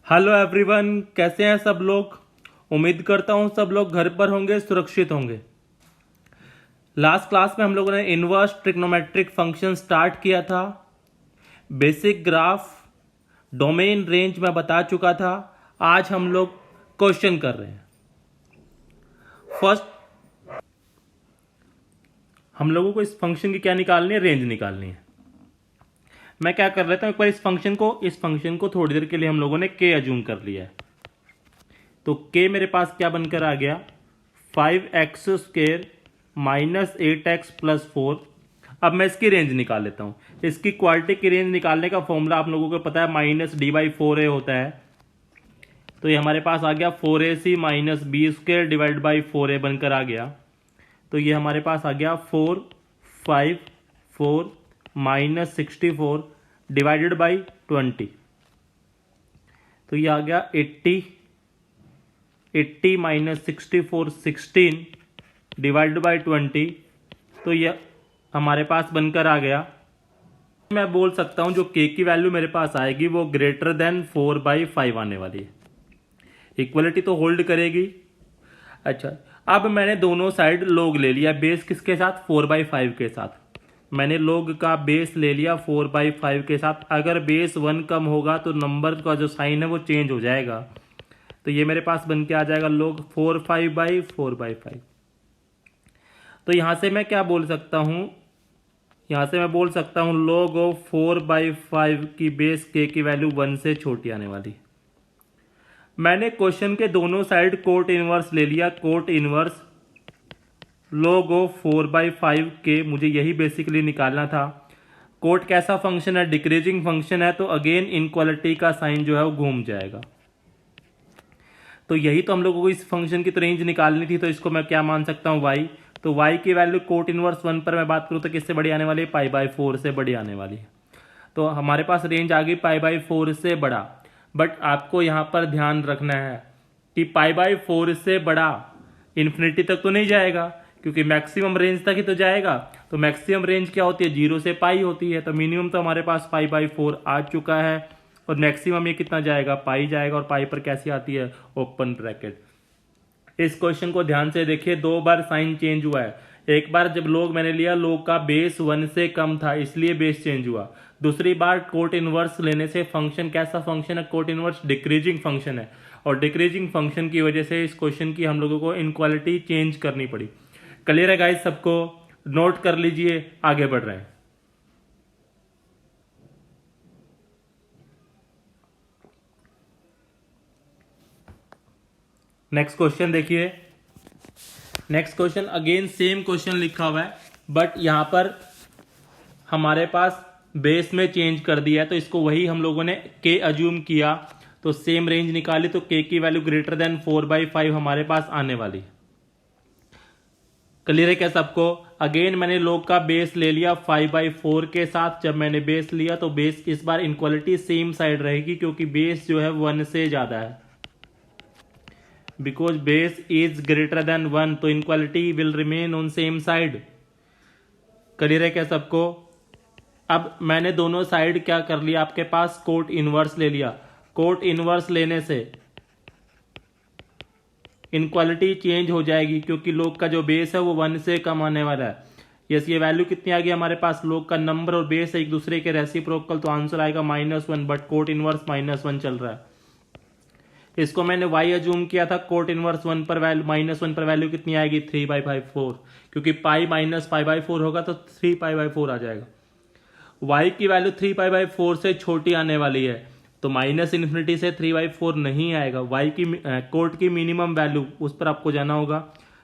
Hello everyone, कैसे हैं सब लोग। उम्मीद करता हूं सब लोग घर पर होंगे, सुरक्षित होंगे। लास्ट क्लास में हम लोगों ने इनवर्स ट्रिग्नोमेट्रिक फंक्शन स्टार्ट किया था। बेसिक ग्राफ, डोमेन, रेंज मैं बता चुका था। आज हम लोग क्वेश्चन कर रहे हैं। फर्स्ट हम लोगों को इस फंक्शन की क्या निकालनी है, रेंज निकालनी है। मैं क्या कर रहा था, एक बार इस फंक्शन को थोड़ी देर के लिए हम लोगों ने के अज्यूम कर लिया है। तो के मेरे पास क्या बनकर आ गया, 5x² माइनस 8x प्लस 4। अब मैं इसकी रेंज निकाल लेता हूं। इसकी क्वालिटी की रेंज निकालने का फॉर्मूला आप लोगों को पता है, -d/4a होता है। तो ये हमारे पास आ गया 4ac minus b² divide by 4a बनकर आ गया। तो ये हमारे पास आ गया 454 माइनस 64 डिवाइडेड बाई 20। तो ये आ गया 80 माइनस 64 16 डिवाइडेड बाई 20। तो ये हमारे पास बनकर आ गया। मैं बोल सकता हूं जो के की वैल्यू मेरे पास आएगी वो ग्रेटर देन 4/5 आने वाली है। इक्वलिटी तो होल्ड करेगी। अच्छा, अब मैंने दोनों साइड लोग ले लिया। बेस किसके साथ, 4/5 के साथ। मैंने लोग का बेस ले लिया 4/5 के साथ। अगर बेस 1 कम होगा तो नंबर का जो साइन है वो चेंज हो जाएगा। तो ये मेरे पास बन के आ जाएगा लोग 4/5 तो यहां से मैं क्या बोल सकता हूं, यहां से मैं बोल सकता हूं log ऑफ 4/5 की बेस के की वैल्यू 1 से छोटी आने वाली। मैंने क्वेश्चन के दोनों साइड कोट इनवर्स ले लिया। कोट इनवर्स log ऑफ 4/5 के, मुझे यही बेसिकली निकालना था। कोट कैसा फंक्शन है, डिक्रीजिंग फंक्शन है, तो अगेन इनक्वालिटी का साइन जो है वो घूम जाएगा। तो यही तो हम लोगों को इस फंक्शन की तो रेंज निकालनी थी। तो इसको मैं क्या मान सकता हूं, y। तो y की वैल्यू कोट इनवर्स 1 पर मैं बात करूं तो किससे बड़ी आने वाली है, π/4 से बड़ी आने वाली है। तो हमारे पास रेंज आ गई π/4 से बड़ा। बट आपको यहां पर ध्यान रखना है कि π/4 से बड़ा इन्फिनिटी तक तो नहीं जाएगा, क्योंकि मैक्सिमम रेंज तक ही तो जाएगा। तो मैक्सिमम रेंज क्या होती है, 0 से पाई होती है। तो मिनिमम तो हमारे पास π/4 आ चुका है और मैक्सिमम ये कितना जाएगा, पाई जाएगा। और पाई पर कैसी आती है, ओपन ब्रैकेट। इस क्वेश्चन को ध्यान से देखिए, 2 बार साइन चेंज हुआ है। एक बार जब लोग मैंने लिया, लोग का बेस 1 से कम था इसलिए बेस चेंज हुआ। दूसरी बार कोट इनवर्स लेने से फंक्शन कैसा फंक्शन है, कोट इनवर्स डिक्रीजिंग फंक्शन है। और डिक्रीजिंग फंक्शन की वजह से इस क्वेश्चन की हम लोगों को इनक्वालिटी चेंज करनी पड़ी। क्लियर है गाइस सबको, नोट कर लीजिए, आगे बढ़ रहे हैं। नेक्स्ट क्वेश्चन देखिए। Next question again same question लिखा हुआ है, बट यहां पर हमारे पास बेस में चेंज कर दिया है। तो इसको वही हम लोगों ने के अज्यूम किया, तो सेम रेंज निकाली। तो के की वैल्यू ग्रेटर देन 4/5 हमारे पास आने वाली। क्लियर है क्या सबको। अगेन मैंने लोग का बेस ले लिया 5/4 के साथ। जब मैंने बेस लिया तो बेस इस बार इनक्वालिटी सेम साइड रहेगी, क्योंकि बेस जो है 1 से ज्यादा है। Because base is greater than 1, तो inequality will remain on same side. Clear है क्या सबको। अब मैंने दोनों साइड क्या कर लिया, आपके पास कोट इनवर्स ले लिया। कोट इनवर्स लेने से इनक्वालिटी चेंज हो जाएगी, क्योंकि लोग का जो बेस है वो 1 से कम आने वाला है। यस, ये वैल्यू कितनी आ गई हमारे पास, लोग का नंबर और बेस एक दूसरे के रेसिप्रोकल, तो आंसर आएगा -1। बट कोट इनवर्स -1 चल रहा है। इसको मैंने y अज्यूम किया था। कोट इनवर्स 1 पर वैल्यू -1 पर वैल्यू कितनी आएगी, 3/4, क्योंकि पाई माइनस π/4 होगा तो 3π/4 आ जाएगा। y की वैल्यू 3π/4 से छोटी आने वाली है, तो -∞ से 3/4 नहीं आएगा। y की कोट की मिनिमम वैल्यू, उस पर आपको जाना होगा।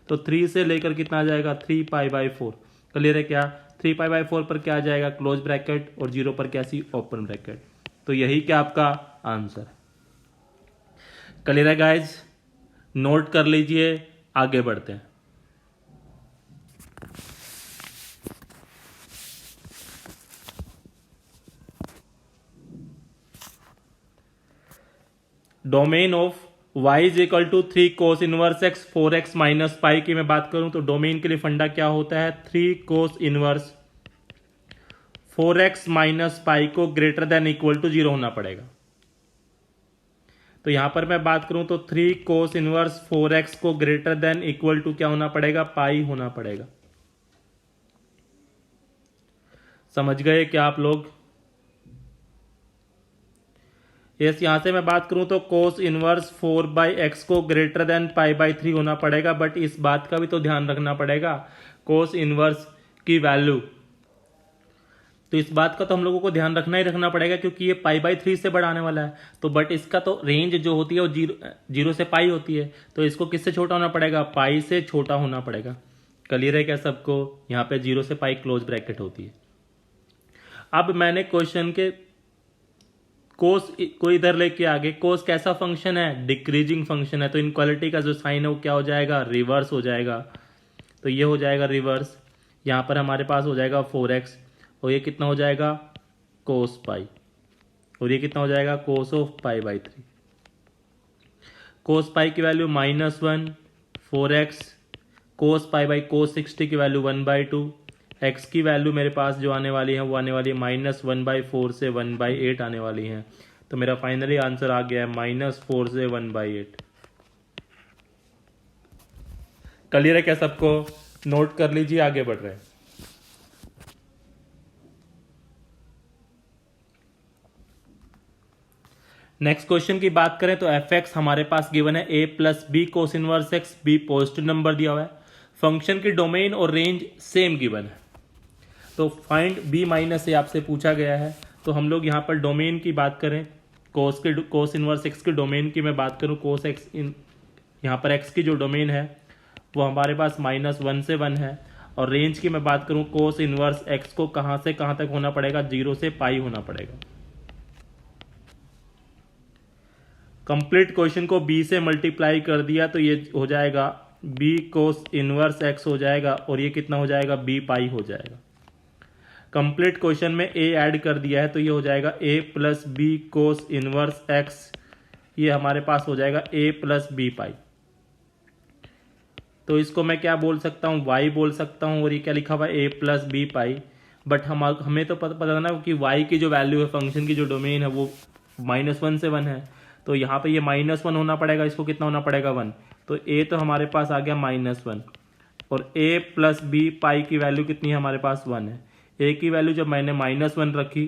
तो 3 से लेकर कितना आ जाएगा, 3π/4। क्लियर है क्या। 3π/4 पर क्या आ जाएगा, क्लोज ब्रैकेट, और 0 पर क्या सी, ओपन ब्रैकेट। तो यही क्या आपका आंसर है। क्लियर है गाइज, नोट कर लीजिए, आगे बढ़ते हैं। Domain of y is equal to 3 cos inverse x 4x minus pi की मैं बात करूं तो डोमेन के लिए फंडा क्या होता है, 3 कोस इनवर्स 4x माइनस पाई को ग्रेटर देन इक्वल टू 0 होना पड़ेगा। तो यहाँ पर मैं बात करूँ तो 3 कोस इनवर्स 4x को ग्रेटर देन इक्वल टू क्या होना पड़ेगा, पाई होना पड़ेगा। समझ गए क्या आप लोग? यस, यहां से मैं बात करूं तो कोस इनवर्स 4/x को ग्रेटर देन पाई/3 होना पड़ेगा, बट इस बात का भी तो ध्यान रखना पड़ेगा कोस इनवर्स की वैल्यू, तो इस बात का तो हम लोगों को ध्यान रखना ही रखना पड़ेगा क्योंकि ये पाई/3 से बड़ा आने वाला है। तो बट इसका तो रेंज जो होती है वो जीरो से पाई होती है, तो इसको किससे छोटा होना पड़ेगा, पाई से छोटा होना पड़ेगा। क्लियर है क्या सबको? यहाँ पे 0 से पाई क्लोज ब्रैकेट होती है। अब मैंने क्वेश्चन के कोस को इधर लेके आगे, कोस कैसा फंक्शन है, डिक्रीजिंग फंक्शन है, तो इनक्वालिटी का जो साइन है वो क्या हो जाएगा, रिवर्स हो जाएगा। तो ये हो जाएगा रिवर्स, यहाँ पर हमारे पास हो जाएगा 4x और ये कितना हो जाएगा, कोस पाई, और ये कितना हो जाएगा, कोस ऑफ पाई/3। कोस पाई की वैल्यू -1, 4x, कोस पाई/कोस 60 की वैल्यू 1/2, x की वैल्यू मेरे पास जो आने वाली है वो आने वाली है -1/4 से 1/8 आने वाली है। तो मेरा फाइनली आंसर आ गया है -4 से 1/8। क्लियर है क्या सबको? नोट कर लीजिए, आगे बढ़ रहे हैं। नेक्स्ट क्वेश्चन की बात करें तो f(x) हमारे पास गिवन है a + b cos inverse x, b positive number दिया हुआ है, फंक्शन की डोमेन और रेंज सेम गिवन है। तो फाइंड b - a आपसे पूछा गया है, तो हम लोग यहाँ पर डोमेन की बात करें, कोस इनवर्स x की डोमेन की मैं बात करूँ, कोस x यहाँ पर x की जो डोमेन है वो हमारे पास -1 से 1 है, और रेंज की मैं बात करूँ, कोस इनवर्स x को कहाँ से कहाँ तक होना पड़ेगा, 0 से पाई होना पड़ेगा। कंप्लीट क्वेश्चन को b से मल्टीप्लाई कर दिया तो ये हो जाएगा b कोस इनवर्स x हो जाएगा, और ये कितना हो जाएगा, b पाई हो जाएगा। कंप्लीट क्वेश्चन में a ऐड कर दिया है तो ये हो जाएगा a + b cos inverse x, ये हमारे पास हो जाएगा a + b पाई। तो इसको मैं क्या बोल सकता हूँ, y बोल सकता हूँ, और ये क्या लिखा हुआ है, a + b पाई। बट हमें तो पता ना कि y की जो वैल्यू है, फंक्शन की जो डोमेन है वो -1 से 1 है, तो यहाँ पे ये -1 होना पड़ेगा, इसको कितना होना पड़ेगा, 1। तो a तो हमारे पास आ गया -1, और a + b पाई की वैल्यू कितनी है हमारे पास, 1 है। a की वैल्यू जब मैंने -1 रखी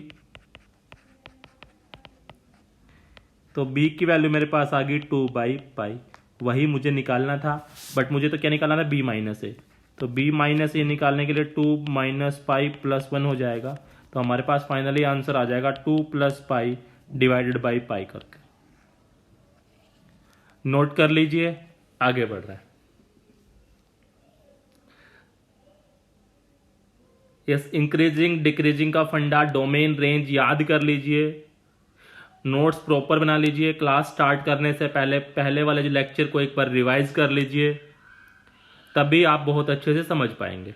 तो b की वैल्यू मेरे पास आ गई 2/पाई, वही मुझे निकालना था, बट मुझे तो क्या निकालना था, b - a। तो b - a निकालने के लिए 2 - पाई + 1 हो जाएगा, तो हमारे पास फाइनली आंसर आ जाएगा 2 + पाई डिवाइडेड बाई पाई करके। नोट कर लीजिए, आगे बढ़ रहा है। यस, इंक्रीजिंग डिक्रीजिंग का फंडा, डोमेन, रेंज याद कर लीजिए, नोट्स प्रॉपर बना लीजिए, क्लास स्टार्ट करने से पहले वाले जो लेक्चर को एक बार रिवाइज कर लीजिए, तभी आप बहुत अच्छे से समझ पाएंगे।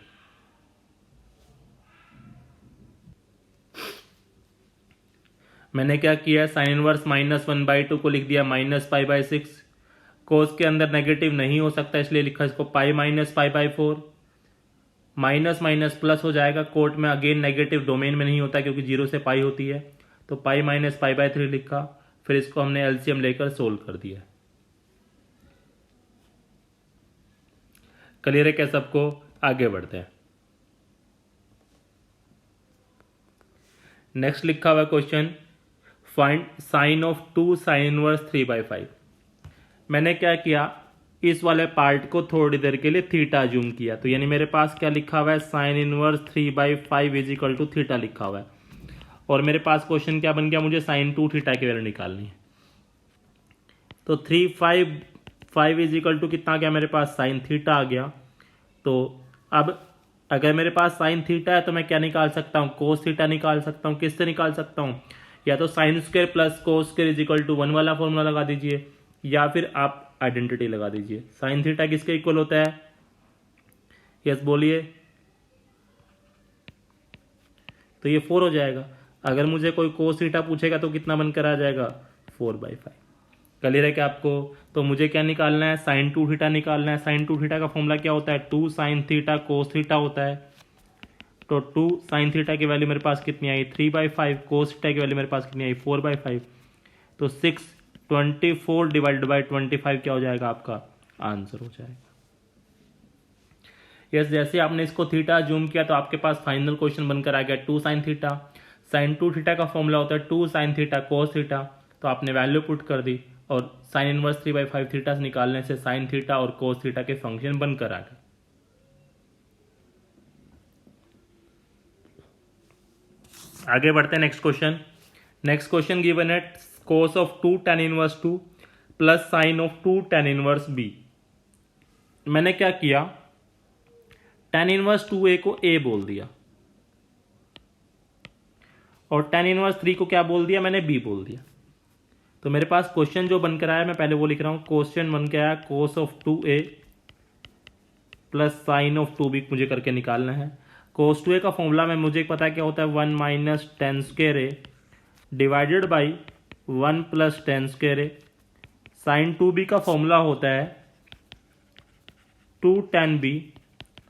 मैंने क्या किया, साइन इनवर्स -1/2 को लिख दिया -पाई/6, कोस के अंदर नेगेटिव नहीं हो सकता इसलिए लिखा इसको पाई - पाई/4, माइनस माइनस प्लस हो जाएगा, कोट में अगेन नेगेटिव डोमेन में नहीं होता क्योंकि 0 से पाई होती है, तो पाई - पाई/3 लिखा, फिर इसको हमने एलसीएम लेकर सोल्व कर दिया। क्लियर है क्या सबको? आगे बढ़ते हैं। नेक्स्ट लिखा हुआ question, find sign of 2 sign inverse 3/5। मैंने क्या किया, इस वाले पार्ट को थोड़ी देर के लिए थीटा जूम किया, तो यानी मेरे पास क्या लिखा हुआ है, साइन इनवर्स 3/5 = थीटा लिखा हुआ है, और मेरे पास क्वेश्चन क्या बन गया, मुझे साइन 2 थीटा की वैल्यू निकालनी है। तो 3/5 कितना गया मेरे पास, साइन थीटा आ गया। तो अब अगर मेरे पास साइन थीटा है तो मैं क्या निकाल सकता हूँ, कोस थीटा निकाल सकता हूँ। किससे निकाल सकता हूँ, या तो sine square plus cos square = 1 वाला फॉर्मूला लगा दीजिए, या फिर आप आइडेंटिटी लगा दीजिए। साइन थीटा किसके इक्वल होता है, यस बोलिए, तो ये 4 हो जाएगा। अगर मुझे कोई कोस थीटा पूछेगा तो कितना बनकर आ जाएगा, 4/5। क्लियर है क्या आपको? तो मुझे क्या निकालना है, साइन 2 थीटा निकालना है। साइन 2 थीटा का फॉर्मूला क्या होता है, 2 साइन थीटा कोस थीटा होता है। तो 2 साइन थीटा की वैल्यू मेरे पास कितनी आई, 3/5, कोस थीटा की वैल्यू मेरे पास कितनी आई, 4/5। तो 6 24 डिवाइडेड बाई 25 क्या हो जाएगा आपका आंसर हो जाएगा। यस, जैसे आपने इसको थीटा जूम किया तो आपके पास फाइनल क्वेश्चन बनकर आ गया 2 साइन थीटा। साइन 2 थीटा का फॉर्मूला होता है 2 साइन थीटा कोस थीटा, तो आपने वैल्यू पुट कर दी और साइन इनवर्स 3/5 थीटा से निकालने से साइन थीटा और कोस थीटा के फंक्शन बनकर आ गए। आगे बढ़ते हैं next question. Next question given है cos of 2 tan inverse 2 plus sine of 2 tan inverse B. मैंने क्या किया, tan इनवर्स 2a को a बोल दिया और tan इनवर्स 3 को क्या बोल दिया, मैंने b बोल दिया। तो मेरे पास क्वेश्चन जो बनकर आया मैं पहले वो लिख रहा हूं। क्वेश्चन बन के आया cos of 2a plus sine of 2b मुझे करके निकालना है। कोस 2a का फॉर्मूला में मुझे पता है क्या होता है 1 minus tan square a divided by 1 plus tan square a। Sine 2b का फॉर्मूला होता है 2 tan b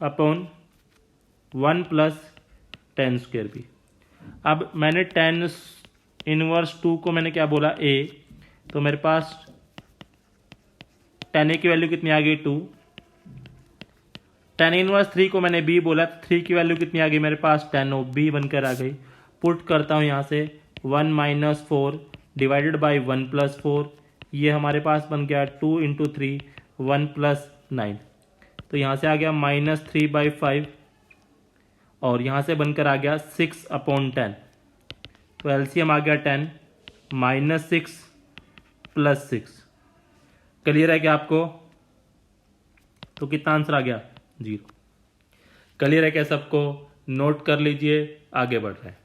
upon 1 plus tan square b। अब मैंने tan इनवर्स 2 को मैंने क्या बोला a, तो मेरे पास tan a की वैल्यू कितनी आ गई 2। tan इनवर्स 3 को मैंने b बोला तो 3 की वैल्यू कितनी आ गई मेरे पास tan ऑफ b बनकर आ गई। पुट करता हूं यहां से 1 माइनस 4 डिवाइडेड बाई 1 प्लस 4, ये हमारे पास बन गया 2 इंटू 3 1 प्लस 9, तो यहां से आ गया -3/5 और यहां से बनकर आ गया 6/10। तो एलसीएम आ गया 10 -6 प्लस 6। क्लियर है क्या आपको? तो कितना आंसर आ गया 0। क्लियर है क्या सबको? नोट कर लीजिए, आगे बढ़ रहे हैं।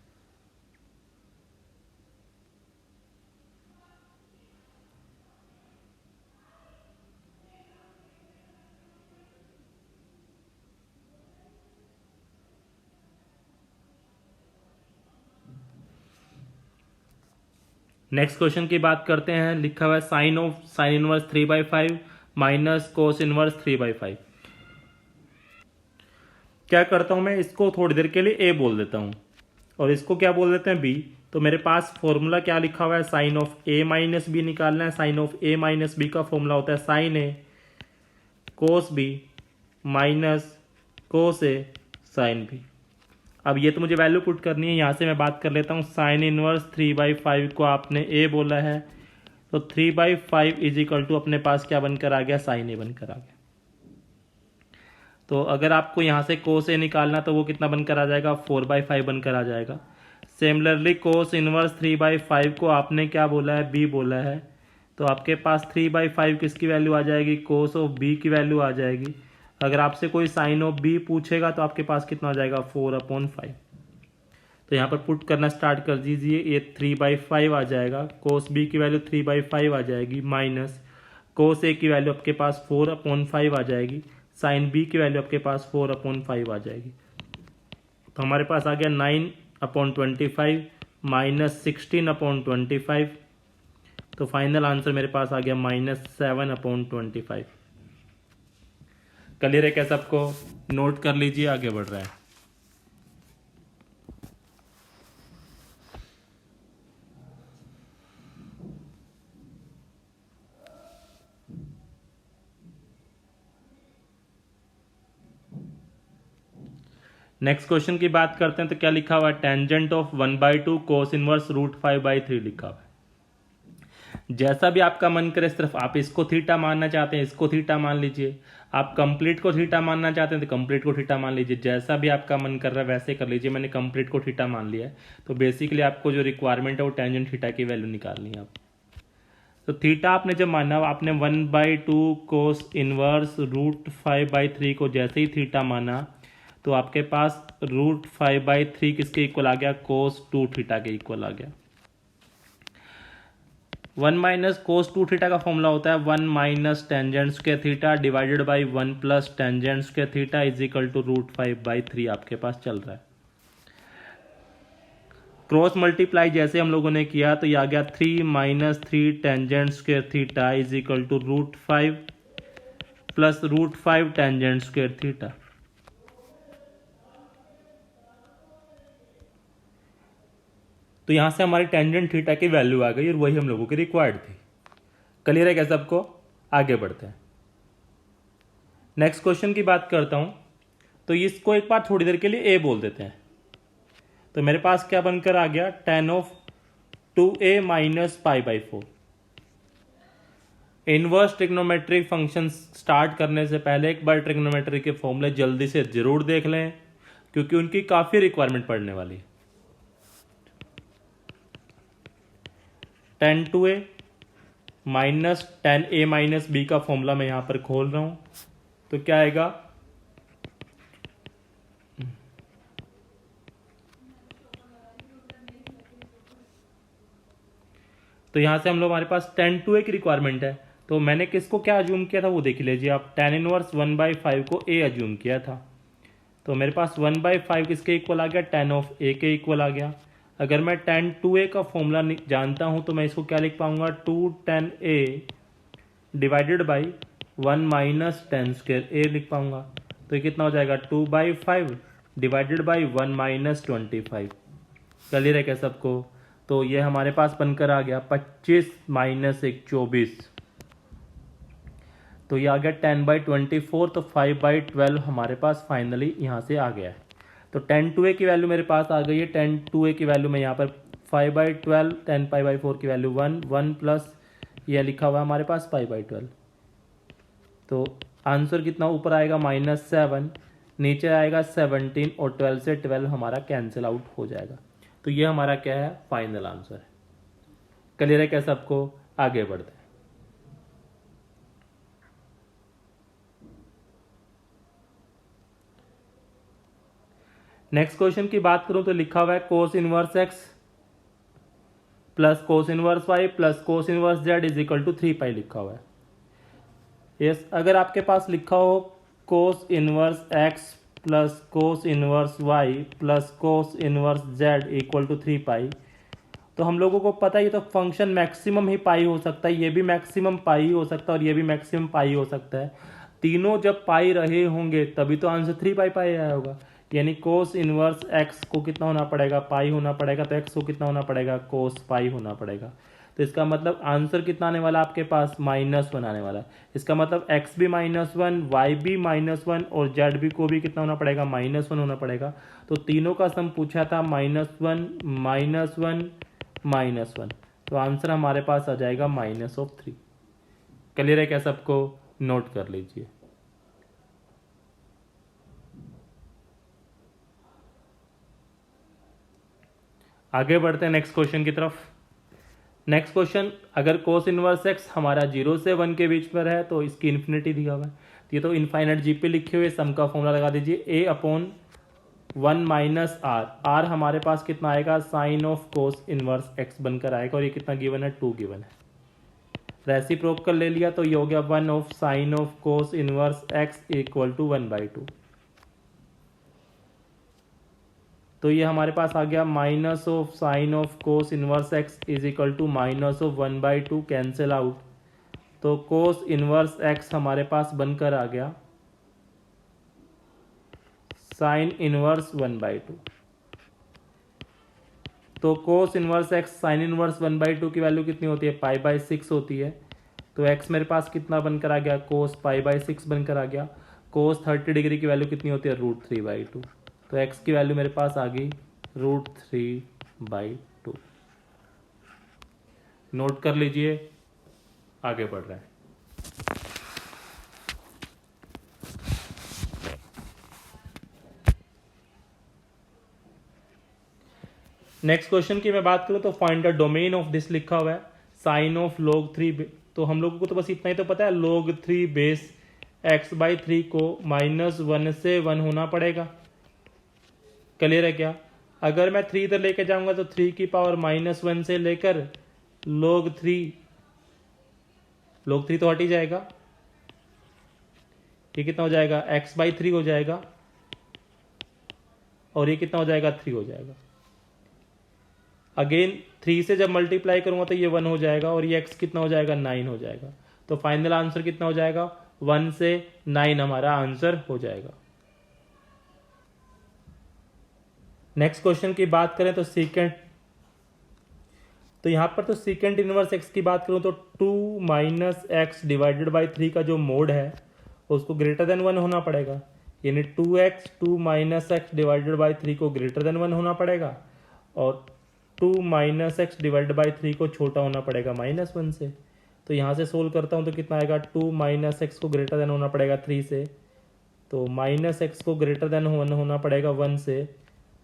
नेक्स्ट क्वेश्चन की बात करते हैं। लिखा हुआ है sine of sine inverse 3/5 minus cos inverse 3/5। क्या करता हूं मैं, इसको थोड़ी देर के लिए a बोल देता हूं और इसको क्या बोल देते हैं b। तो मेरे पास फॉर्मूला क्या लिखा हुआ है, sine of a minus B निकालना है। Sine of a minus B का फॉर्मूला होता है sine a cos b minus cos a sine b। अब ये तो मुझे वैल्यू पुट करनी है, यहाँ से मैं बात कर लेता हूँ। साइन इनवर्स 3/5 को आपने a बोला है, तो 3/5 इज इक्वल टू अपने पास क्या बनकर आ गया, साइन a बनकर आ गया। तो अगर आपको यहाँ से कोस a निकालना तो वो कितना बनकर आ जाएगा, 4/5 बनकर आ जाएगा। सिमिलरली कोस इनवर्स 3/5 को आपने क्या बोला है, b बोला है, तो आपके पास 3/5 किसकी वैल्यू आ जाएगी, कोस ऑफ b की वैल्यू आ जाएगी। अगर आपसे कोई साइन ऑफ b पूछेगा तो आपके पास कितना आ जाएगा, 4/5। तो यहाँ पर पुट करना स्टार्ट कर दीजिए, ये 3/5 आ जाएगा, कोस b की वैल्यू 3/5 आ जाएगी, माइनस कोस a की वैल्यू आपके पास 4/5 आ जाएगी, साइन b की वैल्यू आपके पास 4/5 आ जाएगी। तो हमारे पास आ गया 9/25 माइनस 16/25। तो फाइनल आंसर मेरे पास आ गया -7/25। क्लियर है क्या सबको? नोट कर लीजिए, आगे बढ़ रहा है। नेक्स्ट क्वेश्चन की बात करते हैं तो क्या लिखा हुआ है, टेंजेंट ऑफ 1/2 कोस इनवर्स √5/3 लिखा हुआ है। जैसा भी आपका मन करे, सिर्फ आप इसको थीटा मानना चाहते हैं इसको थीटा मान लीजिए, आप कंप्लीट को थीटा मानना चाहते हैं तो कंप्लीट को थीटा मान लीजिए, जैसा भी आपका मन कर रहा है वैसे कर लीजिए। मैंने कंप्लीट को थीटा मान लिया है। तो बेसिकली आपको जो रिक्वायरमेंट है वो टेंजेंट थीटा की वैल्यू निकालनी है आप। तो थीटा आपने जब माना, आपने 1/2 कोस इनवर्स √5/3 को जैसे ही थीटा माना तो आपके पास √5/3 किसके इक्वल आ गया, कोस 2 थीटा के इक्वल आ गया। 1 माइनस कोस 2 थीटा का फॉर्मूला होता है 1 minus tangent square theta divided by 1 plus tangent square theta is equal to √5/3 आपके पास चल रहा है। क्रॉस मल्टीप्लाई जैसे हम लोगों ने किया तो ये आ गया 3 minus 3 tangent square theta is equal to √5 plus √5 tangent square theta. तो यहां से हमारी टेंजेंट थीटा की वैल्यू आ गई और वही हम लोगों की रिक्वायर्ड थी। क्लियर है क्या सबको? आगे बढ़ते हैं। नेक्स्ट क्वेश्चन की बात करता हूं, तो इसको एक बार थोड़ी देर के लिए ए बोल देते हैं। तो मेरे पास क्या बनकर आ गया, tan of 2a minus pi by 4। Inverse trigonometric function start करने से पहले एक बार ट्रिग्नोमेट्री के फॉर्मूले जल्दी से जरूर देख लें, क्योंकि उनकी काफी रिक्वायरमेंट पड़ने वाली है। tan 2a minus tan a minus B का फॉर्मूला मैं यहां पर खोल रहा हूं, तो क्या आएगा, तो यहां से हम लोग, हमारे पास tan 2a की रिक्वायरमेंट है, तो मैंने किसको क्या अज्यूम किया था वो देख लीजिए आप। tan इनवर्स 1/5 को a अज्यूम किया था, तो मेरे पास 1/5 किसके इक्वल आ गया, tan ऑफ a के इक्वल आ गया। अगर मैं tan 2a का फॉर्मूला जानता हूं तो मैं इसको क्या लिख पाऊंगा, 2 tan a divided by 1 minus tan square a लिख पाऊंगा। तो ये कितना हो जाएगा, 2/5 डिवाइडेड बाई 1 माइनस 25। क्लियर है क्या सबको? तो ये हमारे पास बनकर आ गया 25 माइनस 1 24, तो ये आ गया 10/24, तो 5/12 हमारे पास फाइनली यहाँ से आ गया है। तो tan 2a की वैल्यू मेरे पास आ गई है। tan 2a की वैल्यू मैं यहाँ पर 5/12, 10π/4 की वैल्यू 1 प्लस यह लिखा हुआ है हमारे पास π/12, तो आंसर कितना ऊपर आएगा, -7, नीचे आएगा 17 और 12 से 12 हमारा कैंसिल आउट हो जाएगा। तो ये हमारा क्या है, फाइनल आंसर है। क्लियर है क्या सबको? आगे बढ़ते हैं। नेक्स्ट क्वेश्चन की बात करूं तो लिखा हुआ है cos inverse x plus cos inverse y plus cos inverse z is equal to 3 pi लिखा हुआ है। यस, अगर आपके पास लिखा हो cos inverse x plus cos inverse y plus cos inverse z equal to 3 pi, तो हम लोगों को पता है ये तो फंक्शन मैक्सिमम ही पाई हो सकता है, ये भी मैक्सिमम पाई हो सकता है और ये भी मैक्सिमम पाई हो सकता है। तीनों जब पाई रहे होंगे तभी तो आंसर 3 पाई पाई आया होगा। यानी कोस इनवर्स x को कितना होना पड़ेगा, पाई होना पड़ेगा, तो x को कितना होना पड़ेगा, कोस पाई होना पड़ेगा। तो इसका मतलब आंसर कितना आने वाला आपके पास, -1 आने वाला। इसका मतलब x भी -1, y भी -1 और z भी को भी कितना होना पड़ेगा, -1 होना पड़ेगा। तो तीनों का सम पूछा था -1 -1 तो आंसर हमारे पास आ जाएगा -3। क्लियर है क्या सबको? नोट कर लीजिए। आगे बढ़ते हैं नेक्स्ट क्वेश्चन की तरफ। नेक्स्ट क्वेश्चन, अगर कोस इनवर्स x हमारा 0 से 1 के बीच पर है तो इसकी इन्फिनिटी दिया हुआ है, ये तो इनफाइनाइट जी पे लिखे हुए सम का फॉर्मूला लगा दीजिए, a/1 माइनस r। r हमारे पास कितना आएगा, sine of cos inverse x बनकर आएगा, और ये कितना गिवन है, 2 गिवन है। रेसिप्रोकल ले लिया तो ये हो गया 1 of sine of cos inverse x equal to 1/2। तो ये हमारे पास आ गया minus of sine of cos inverse X is equal to minus of 1/2, cancel out. तो कोस इनवर्स एक्स हमारे पास बनकर आ गया साइन इनवर्स 1/2। तो cos inverse x sine inverse 1/2 की वैल्यू कितनी होती है, π/6 होती है। तो एक्स मेरे पास कितना बनकर आ गया, कोस π/6 बनकर आ गया। कोस 30 डिग्री की वैल्यू कितनी होती है, √3/2। तो x की वैल्यू मेरे पास आ गई √3/2। नोट कर लीजिए, आगे बढ़ रहे हैं। नेक्स्ट क्वेश्चन की मैं बात करूं तो find the domain of this लिखा हुआ है, साइन ऑफ log 3। तो हम लोगों को तो बस इतना ही तो पता है, log 3 बेस x/3 को -1 से 1 होना पड़ेगा। क्लियर है क्या? अगर मैं 3 इधर लेके जाऊंगा तो 3 की पावर -1 से लेकर log 3 तो हट ही जाएगा। ये कितना हो जाएगा, x/3 हो जाएगा, और ये कितना हो जाएगा, 3 हो जाएगा। अगेन 3 से जब मल्टीप्लाई करूंगा तो ये 1 हो जाएगा, और ये x कितना हो जाएगा, 9 हो जाएगा। तो फाइनल आंसर कितना हो जाएगा, 1 से 9 हमारा आंसर हो जाएगा। नेक्स्ट क्वेश्चन की बात करें तो सीकेंट तो यहाँ पर तो सीकेंट इनवर्स एक्स की बात करूँ तो 2 माइनस एक्स डिवाइडेड बाई 3 का जो मोड है उसको ग्रेटर देन 1 होना पड़ेगा, यानी 2x 2 minus x divided by 3 को ग्रेटर देन 1 होना पड़ेगा और 2 माइनस एक्स डिवाइडेड बाई 3 को छोटा होना पड़ेगा -1 से। तो यहाँ से सोल्व करता हूँ तो कितना आएगा, 2 माइनस एक्स को ग्रेटर देन होना पड़ेगा 3 से, तो माइनस एक्स को ग्रेटर देन होना पड़ेगा 1 से,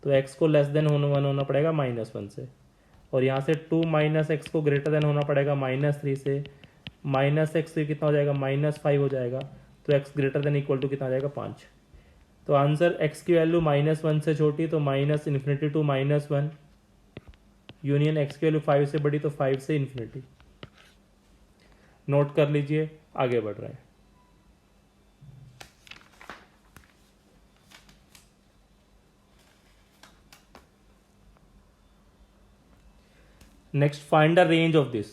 तो एक्स को लेस देन होना पड़ेगा -1 से, और यहाँ से 2 माइनस एक्स को ग्रेटर देन होना पड़ेगा -3 से, माइनस एक्स से कितना हो जाएगा -5 हो जाएगा, तो X greater than equal to कितना आ जाएगा 5। तो आंसर एक्स की वैल्यू -1 से छोटी तो -∞ टू -1 यूनियन एक्स की वैल्यू 5 से बड़ी तो 5 से इन्फिनिटी। नोट कर लीजिए, आगे बढ़ रहे हैं। Next find the range of this.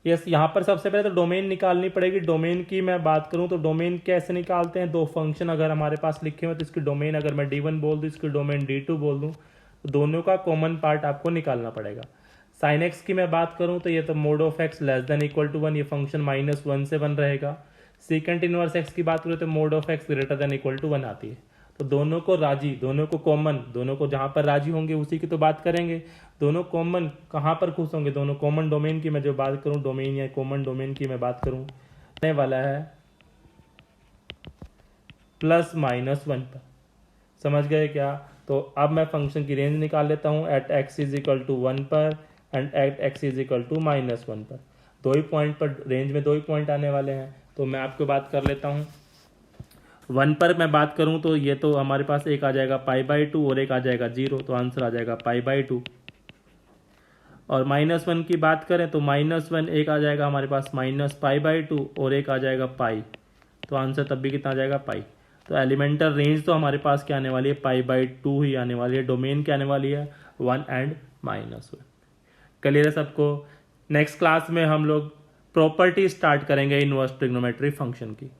Yes, यहाँ पर सबसे पहले तो डोमेन निकालनी पड़ेगी। डोमेन की मैं बात करूँ तो डोमेन कैसे निकालते हैं, दो फंक्शन अगर हमारे पास लिखे हुए तो इसकी डोमेन अगर मैं D1 बोल दूँ, इसकी डोमेन D2 बोल दूँ, तो दोनों का कॉमन पार्ट आपको निकालना पड़ेगा। साइन एक्स की मैं बात करूँ तो ये तो mod of X less than equal to 1, ये फंक्शन -1 से 1 रहेगा। सीकेंट इनवर्स एक्स की बात करूँ तो mod of X greater than equal to 1 आती है। तो दोनों को राजी, दोनों को कॉमन, दोनों को जहाँ पर राजी होंगे उसी की तो बात करेंगे। दोनों कॉमन कहाँ पर खुश होंगे, दोनों कॉमन डोमेन की मैं जो बात करूँ, डोमेन या कॉमन डोमेन की मैं बात करूँ, आने वाला है +-1 पर। समझ गए क्या? तो अब मैं फंक्शन की रेंज निकाल लेता हूँ at x is equal to 1 पर and at x is equal to -1 पर। दो ही पॉइंट पर, रेंज में दो ही पॉइंट आने वाले हैं, तो मैं आपको बात कर लेता हूँ। 1 पर मैं बात करूँ तो ये तो हमारे पास एक आ जाएगा π/2 और एक आ जाएगा 0, तो आंसर आ जाएगा π/2। और -1 की बात करें तो -1 एक आ जाएगा हमारे पास -π/2 और एक आ जाएगा पाई, तो आंसर तब भी कितना आ जाएगा पाई। तो एलिमेंटल रेंज तो हमारे पास क्या आने वाली है, π/2 ही आने वाली है। डोमेन क्या आने वाली है, 1 एंड -1। क्लियर है सबको? नेक्स्ट क्लास में हम लोग प्रॉपर्टी स्टार्ट करेंगे इनवर्स ट्रिग्नोमेट्री फंक्शन की।